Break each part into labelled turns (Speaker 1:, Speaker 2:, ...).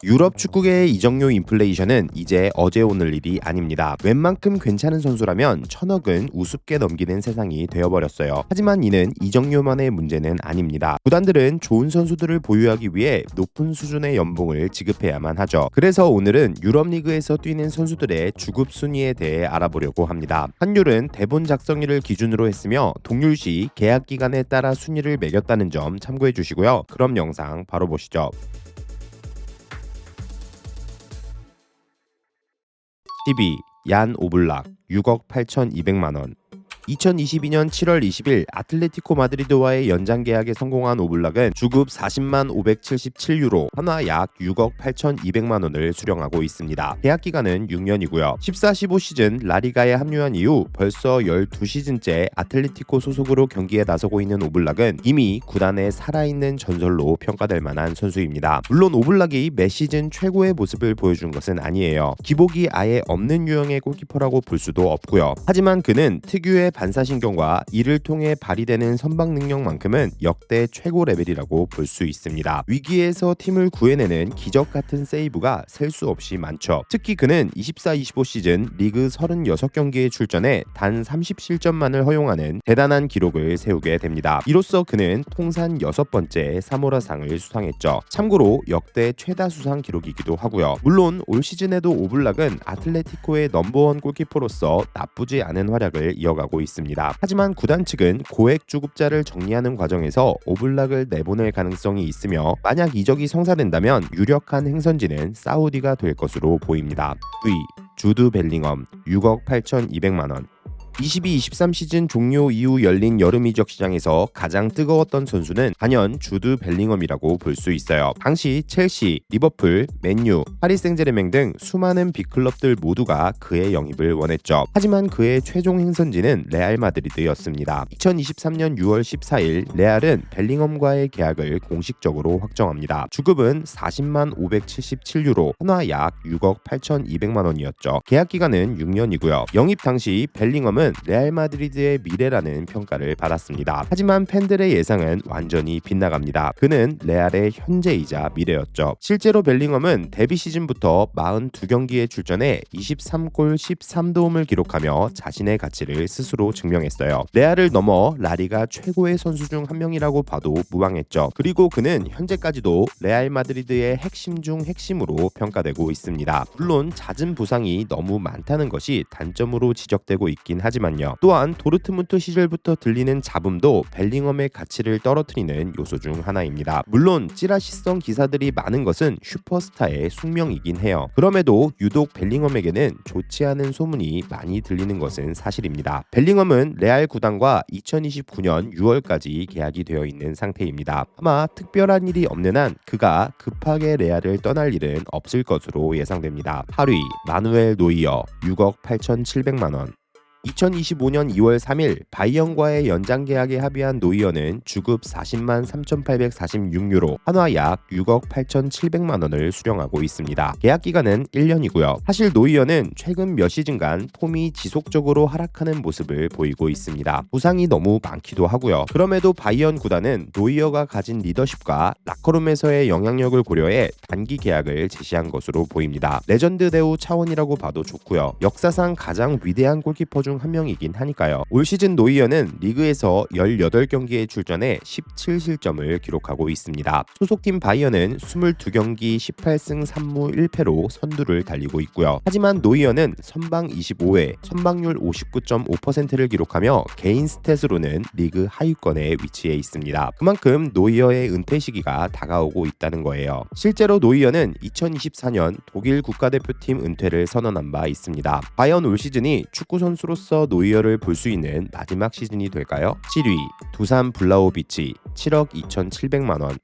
Speaker 1: 유럽 축구계의 이적료 인플레이션은 이제 어제 오늘 일이 아닙니다. 웬만큼 괜찮은 선수라면 1,000억은 우습게 넘기는 세상이 되어버렸어요. 하지만 이는 이적료만의 문제는 아닙니다. 구단들은 좋은 선수들을 보유하기 위해 높은 수준의 연봉을 지급해야만 하죠. 그래서 오늘은 유럽 리그에서 뛰는 선수들의 주급 순위에 대해 알아보려고 합니다. 환율은 대본 작성일을 기준으로 했으며 동률 시 계약 기간에 따라 순위를 매겼다는 점 참고해 주시고요. 그럼 영상 바로 보시죠. 12. 얀 오블락 6억 8,200만원. 2022년 7월 20일 아틀레티코 마드리드와의 연장 계약에 성공한 오블락은 주급 40만 577유로, 한화 약 6억 8,200만원을 수령하고 있습니다. 계약 기간은 6년이고요. 14-15 시즌 라리가에 합류한 이후 벌써 12시즌째 아틀레티코 소속으로 경기에 나서고 있는 오블락은 이미 구단의 살아있는 전설로 평가될 만한 선수입니다. 물론 오블락이 매 시즌 최고의 모습을 보여준 것은 아니에요. 기복이 아예 없는 유형의 골키퍼라고 볼 수도 없고요. 하지만 그는 특유의 반사신경과 이를 통해 발휘되는 선방 능력만큼은 역대 최고 레벨이라고 볼 수 있습니다. 위기에서 팀을 구해내는 기적 같은 세이브가 셀 수 없이 많죠. 특히 그는 24-25 시즌 리그 36경기에 출전해 단 30실점만을 허용하는 대단한 기록을 세우게 됩니다. 이로써 그는 통산 6번째 사모라상을 수상했죠. 참고로 역대 최다 수상 기록이기도 하고요. 물론 올 시즌에도 오블락은 아틀레티코의 넘버원 골키퍼로서 나쁘지 않은 활약을 이어가고 있습니다. 하지만 구단 측은 고액 주급자를 정리하는 과정에서 오블락을 내보낼 가능성이 있으며 만약 이적이 성사된다면 유력한 행선지는 사우디가 될 것으로 보입니다. V. 주드 벨링엄 6억 8,200만원. 22-23 시즌 종료 이후 열린 여름 이적 시장에서 가장 뜨거웠던 선수는 단연 주드 벨링엄이라고 볼 수 있어요. 당시 첼시, 리버풀, 맨유, 파리 생제르맹 등 수많은 빅클럽들 모두가 그의 영입을 원했죠. 하지만 그의 최종 행선지는 레알 마드리드였습니다. 2023년 6월 14일 레알은 벨링엄과의 계약을 공식적으로 확정합니다. 주급은 40만 577유로, 한화 약 6억 8,200만원이었죠. 계약 기간은 6년이고요. 영입 당시 벨링엄은 레알 마드리드의 미래라는 평가를 받았습니다. 하지만 팬들의 예상은 완전히 빗나갑니다. 그는 레알의 현재이자 미래였죠. 실제로 벨링엄은 데뷔 시즌부터 42경기에 출전해 23골 13도움을 기록하며 자신의 가치를 스스로 증명했어요. 레알을 넘어 라리가 최고의 선수 중 한 명이라고 봐도 무방했죠. 그리고 그는 현재까지도 레알 마드리드의 핵심 중 핵심으로 평가되고 있습니다. 물론 잦은 부상이 너무 많다는 것이 단점으로 지적되고 있긴 하지만요. 또한 도르트문트 시절부터 들리는 잡음도 벨링엄의 가치를 떨어뜨리는 요소 중 하나입니다. 물론 찌라시성 기사들이 많은 것은 슈퍼스타의 숙명이긴 해요. 그럼에도 유독 벨링엄에게는 좋지 않은 소문이 많이 들리는 것은 사실입니다. 벨링엄은 레알 구단과 2029년 6월까지 계약이 되어 있는 상태입니다. 아마 특별한 일이 없는 한 그가 급하게 레알을 떠날 일은 없을 것으로 예상됩니다. 8위 마누엘 노이어 6억 8,700만원. 2025년 2월 3일 바이언과의 연장 계약에 합의한 노이어는 주급 40만 3,846유로, 한화 약 6억 8,700만원을 수령하고 있습니다. 계약 기간은 1년이고요. 사실 노이어는 최근 몇 시즌간 폼이 지속적으로 하락하는 모습을 보이고 있습니다. 부상이 너무 많기도 하고요. 그럼에도 바이언 구단은 노이어가 가진 리더십과 라커룸에서의 영향력을 고려해 단기 계약을 제시한 것으로 보입니다. 레전드 대우 차원이라고 봐도 좋고요. 역사상 가장 위대한 골키퍼 중 한 명이긴 하니까요. 올 시즌 노이어는 리그에서 18경기에 출전해 17실점을 기록하고 있습니다. 소속팀 바이언은 22경기 18승 3무 1패로 선두를 달리고 있고요. 하지만 노이어는 선방 25회, 선방률 59.5%를 기록하며 개인 스탯으로는 리그 하위권에 위치해 있습니다. 그만큼 노이어의 은퇴 시기가 다가오고 있다는 거예요. 실제로 노이어는 2024년 독일 국가대표팀 은퇴를 선언한 바 있습니다. 과연 올 시즌이 축구 선수로서 노이어를 볼 수 있는 마지막 시즌이 될까요? 7위 두산 블라우비치 7억 2,700만원.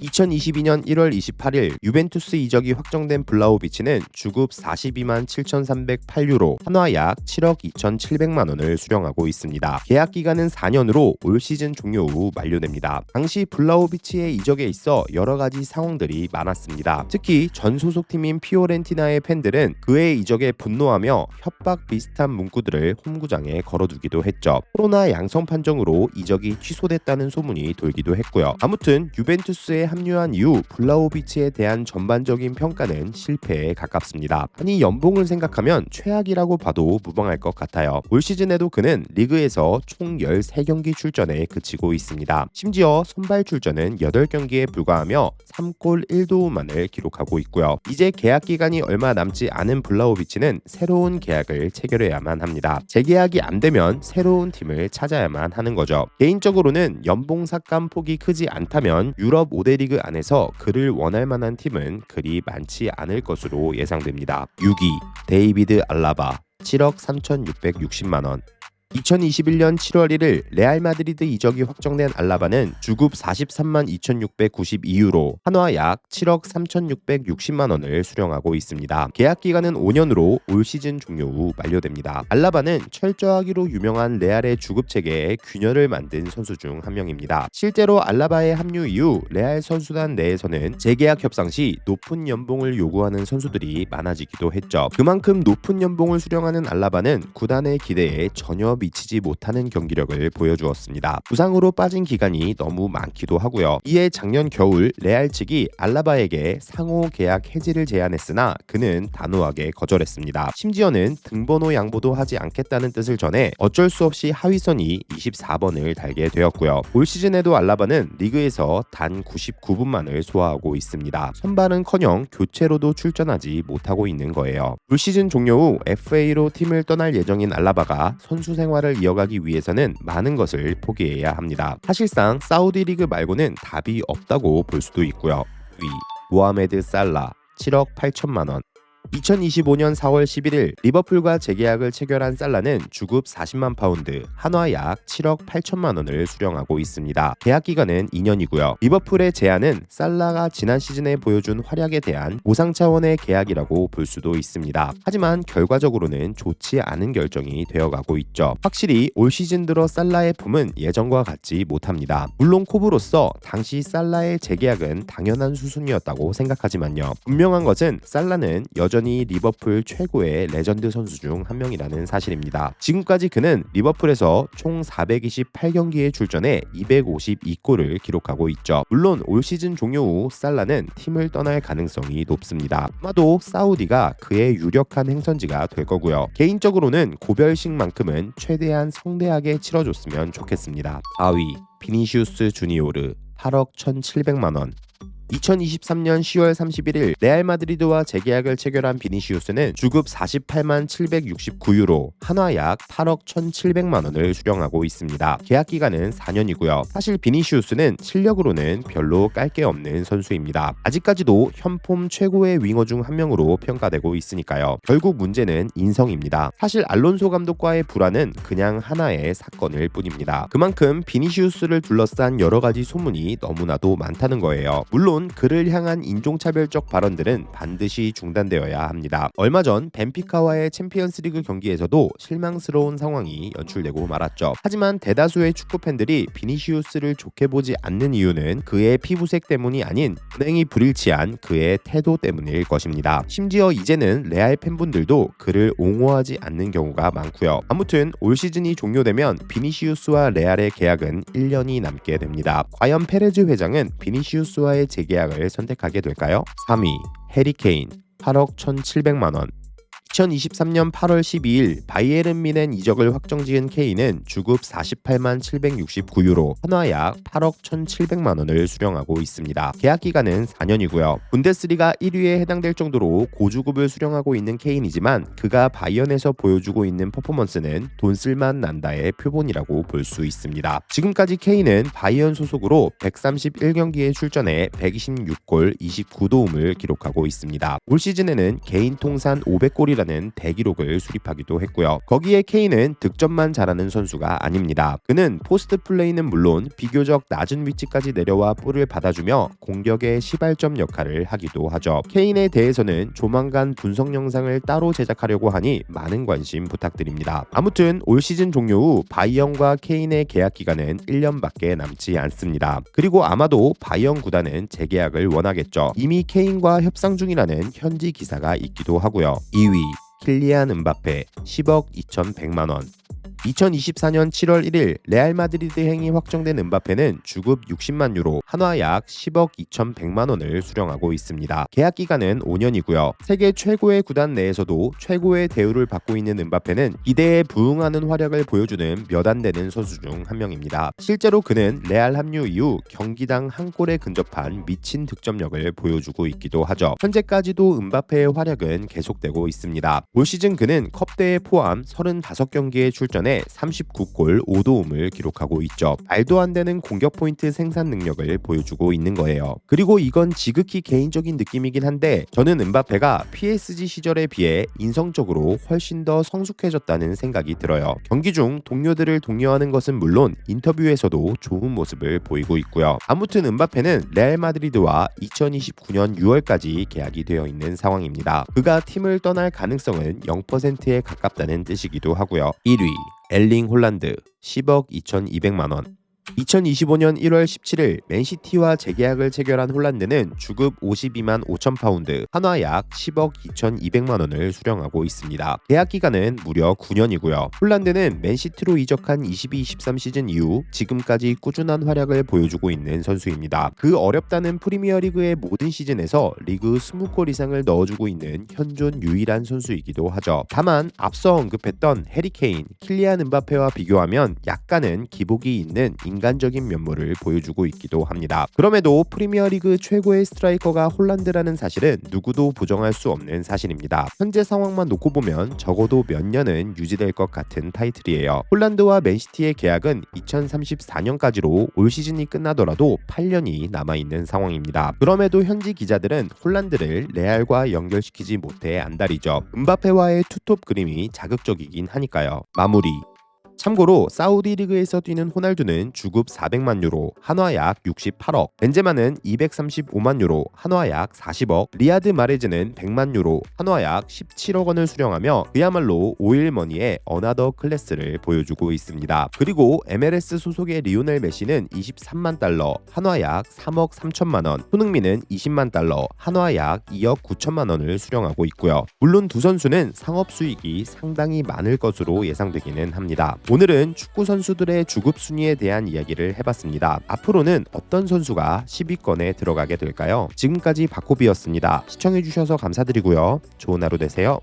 Speaker 1: 2022년 1월 28일 유벤투스 이적이 확정된 블라우비치는 주급 42만 7,308유로, 한화 약 7억 2,700만원을 수령하고 있습니다. 계약 기간은 4년으로 올 시즌 종료 후 만료됩니다. 당시 블라우비치의 이적에 있어 여러 가지 상황들이 많았습니다. 특히 전 소속팀인 피오렌티나의 팬들은 그의 이적에 분노하며 협박 비슷한 문구들을 홈구장에 걸어두기도 했죠. 코로나 양성 판정으로 이적이 취소됐다는 소문이 돌기도 했고요. 아무튼 유벤투스의 합류한 이후 블라호비치에 대한 전반적인 평가는 실패에 가깝습니다. 아니 연봉을 생각하면 최악이라고 봐도 무방할 것 같아요. 올 시즌에도 그는 리그에서 총 13경기 출전에 그치고 있습니다. 심지어 선발 출전은 8경기에 불과하며 3골 1도움만을 기록하고 있고요. 이제 계약 기간이 얼마 남지 않은 블라호비치는 새로운 계약을 체결해야만 합니다. 재계약이 안 되면 새로운 팀을 찾아야만 하는 거죠. 개인적으로는 연봉 삭감 폭이 크지 않다면 유럽 5대 리그 안에서 그를 원할 만한 팀은 그리 많지 않을 것으로 예상됩니다. 6위 데이비드 알라바 7억 3,660만원. 2021년 7월 1일 레알 마드리드 이적이 확정된 알라바는 주급 43만 2,692유로, 한화 약 7억 3,660만 원을 수령하고 있습니다. 계약 기간은 5년으로 올 시즌 종료 후 만료됩니다. 알라바는 철저하기로 유명한 레알의 주급 체계에 균열을 만든 선수 중 한 명입니다. 실제로 알라바의 합류 이후 레알 선수단 내에서는 재계약 협상 시 높은 연봉을 요구하는 선수들이 많아지기도 했죠. 그만큼 높은 연봉을 수령하는 알라바는 구단의 기대에 전혀 미치지 못하는 경기력을 보여주었습니다. 부상으로 빠진 기간이 너무 많기도 하고요. 이에 작년 겨울 레알 측이 알라바에게 상호 계약 해지를 제안했으나 그는 단호하게 거절했습니다. 심지어는 등번호 양보도 하지 않겠다는 뜻을 전해 어쩔 수 없이 하위선이 24번을 달게 되었고요. 올 시즌에도 알라바는 리그에서 단 99분만을 소화하고 있습니다. 선발은커녕 교체로도 출전하지 못하고 있는 거예요. 올 시즌 종료 후 FA로 팀을 떠날 예정인 알라바가 선수 생활을 이어가기 위해서는 많은 것을 포기해야 합니다. 사실상 사우디 리그 말고는 답이 없다고 볼 수도 있고요. 위 모하메드 살라 7억 8천만 원. 2025년 4월 11일 리버풀과 재계약을 체결한 살라는 주급 40만 파운드, 한화 약 7억 8천만 원을 수령하고 있습니다. 계약 기간은 2년이고요. 리버풀의 제안은 살라가 지난 시즌에 보여준 활약에 대한 보상 차원의 계약이라고 볼 수도 있습니다. 하지만 결과적으로는 좋지 않은 결정이 되어가고 있죠. 확실히 올 시즌 들어 살라의 폼은 예전과 같지 못합니다. 물론 코브로서 당시 살라의 재계약은 당연한 수순이었다고 생각하지만요. 분명한 것은 살라는 여전히 리버풀 최고의 레전드 선수 중 한 명이라는 사실입니다. 지금까지 그는 리버풀에서 총 428경기에 출전해 252골을 기록하고 있죠. 물론 올 시즌 종료 후 살라는 팀을 떠날 가능성이 높습니다. 아마도 사우디가 그의 유력한 행선지가 될 거고요. 개인적으로는 고별식만큼은 최대한 성대하게 치러줬으면 좋겠습니다. 4위 비니시우스 주니오르 8억 1,700만 원. 2023년 10월 31일 레알 마드리드와 재계약을 체결한 비니시우스는 주급 48만 769유로, 한화 약 8억 1,700만 원을 수령하고 있습니다. 계약 기간은 4년이고요. 사실 비니시우스는 실력으로는 별로 깔 게 없는 선수입니다. 아직까지도 현폼 최고의 윙어 중 한 명으로 평가되고 있으니까요. 결국 문제는 인성입니다. 사실 알론소 감독과의 불화는 그냥 하나의 사건일 뿐입니다. 그만큼 비니시우스를 둘러싼 여러 가지 소문이 너무나도 많다는 거예요. 물론 그를 향한 인종차별적 발언들은 반드시 중단되어야 합니다. 얼마 전 벤피카와의 챔피언스리그 경기에서도 실망스러운 상황이 연출되고 말았죠. 하지만 대다수의 축구 팬들이 비니시우스를 좋게 보지 않는 이유는 그의 피부색 때문이 아닌 은행이 불일치한 그의 태도 때문일 것입니다. 심지어 이제는 레알 팬분들도 그를 옹호하지 않는 경우가 많고요. 아무튼 올 시즌이 종료되면 비니시우스와 레알의 계약은 1년이 남게 됩니다. 과연 페레즈 회장은 비니시우스와의 재계약을 선택하게 될까요? 3위 해리 케인 8억 1,700만 원. 2023년 8월 12일 바이에른 뮌헨 이적을 확정지은 케인은 주급 48만 769유로, 한화 약 8억 1,700만 원을 수령하고 있습니다. 계약 기간은 4년이고요. 분데스리가 1위에 해당될 정도로 고주급을 수령하고 있는 케인이지만 그가 바이언에서 보여주고 있는 퍼포먼스는 돈 쓸만 난다의 표본이라고 볼 수 있습니다. 지금까지 케인은 바이언 소속으로 131경기에 출전해 126골 29도움을 기록하고 있습니다. 올 시즌에는 개인 통산 500골이라는 대기록을 수립하기도 했고요. 거기에 케인은 득점만 잘하는 선수가 아닙니다. 그는 포스트 플레이는 물론 비교적 낮은 위치까지 내려와 볼을 받아주며 공격의 시발점 역할을 하기도 하죠. 케인에 대해서는 조만간 분석 영상을 따로 제작하려고 하니 많은 관심 부탁드립니다. 아무튼 올 시즌 종료 후 바이언과 케인의 계약 기간은 1년밖에 남지 않습니다. 그리고 아마도 바이언 구단은 재계약을 원하겠죠. 이미 케인과 협상 중이라는 현지 기사가 있기도 하고요. 2위 킬리안 음바페 10억 2,100만 원. 2024년 7월 1일 레알 마드리드 행이 확정된 음바페는 주급 60만 유로, 한화 약 10억 2,100만 원을 수령하고 있습니다. 계약 기간은 5년이고요. 세계 최고의 구단 내에서도 최고의 대우를 받고 있는 음바페는 기대에 부응하는 활약을 보여주는 몇 안 되는 선수 중 한 명입니다. 실제로 그는 레알 합류 이후 경기당 한 골에 근접한 미친 득점력을 보여주고 있기도 하죠. 현재까지도 음바페의 활약은 계속되고 있습니다. 올 시즌 그는 컵대회 포함 35경기에 출전해 39골 5도움을 기록하고 있죠. 말도 안 되는 공격 포인트 생산 능력을 보여주고 있는 거예요. 그리고 이건 지극히 개인적인 느낌이긴 한데 저는 음바페가 PSG 시절에 비해 인성적으로 훨씬 더 성숙해졌다는 생각이 들어요. 경기 중 동료들을 독려하는 것은 물론 인터뷰에서도 좋은 모습을 보이고 있고요. 아무튼 음바페는 레알 마드리드와 2029년 6월까지 계약이 되어 있는 상황입니다. 그가 팀을 떠날 가능성은 0%에 가깝다는 뜻이기도 하고요. 1위 엘링 홀란드 10억 2,200만 원. 2025년 1월 17일 맨시티와 재계약을 체결한 홀란드는 주급 52만 5천 파운드, 한화 약 10억 2,200만 원을 수령하고 있습니다. 계약 기간은 무려 9년이고요. 홀란드는 맨시티로 이적한 22-23 시즌 이후 지금까지 꾸준한 활약을 보여주고 있는 선수입니다. 그 어렵다는 프리미어리그의 모든 시즌에서 리그 20골 이상을 넣어주고 있는 현존 유일한 선수이기도 하죠. 다만 앞서 언급했던 해리 케인, 킬리안 음바페와 비교하면 약간은 기복이 있는 인간적인 면모를 보여주고 있기도 합니다. 그럼에도 프리미어리그 최고의 스트라이커가 홀란드라는 사실은 누구도 부정할 수 없는 사실입니다. 현재 상황만 놓고 보면 적어도 몇 년은 유지될 것 같은 타이틀이에요. 홀란드와 맨시티의 계약은 2034년까지로 올 시즌이 끝나더라도 8년이 남아있는 상황입니다. 그럼에도 현지 기자들은 홀란드를 레알과 연결시키지 못해 안달이죠. 음바페와의 투톱 그림이 자극적이긴 하니까요. 마무리. 참고로 사우디 리그에서 뛰는 호날두는 주급 400만 유로, 한화 약 68억, 벤제마는 235만 유로, 한화 약 40억, 리아드 마레즈는 100만 유로, 한화 약 17억 원을 수령하며 그야말로 오일머니의 어나더 클래스를 보여주고 있습니다. 그리고 MLS 소속의 리오넬 메시는 23만 달러, 한화 약 3억 3천만 원, 손흥민은 20만 달러, 한화 약 2억 9천만 원을 수령하고 있고요. 물론 두 선수는 상업 수익이 상당히 많을 것으로 예상되기는 합니다. 오늘은 축구 선수들의 주급 순위에 대한 이야기를 해봤습니다. 앞으로는 어떤 선수가 10위권에 들어가게 될까요? 지금까지 박호비였습니다. 시청해주셔서 감사드리고요. 좋은 하루 되세요.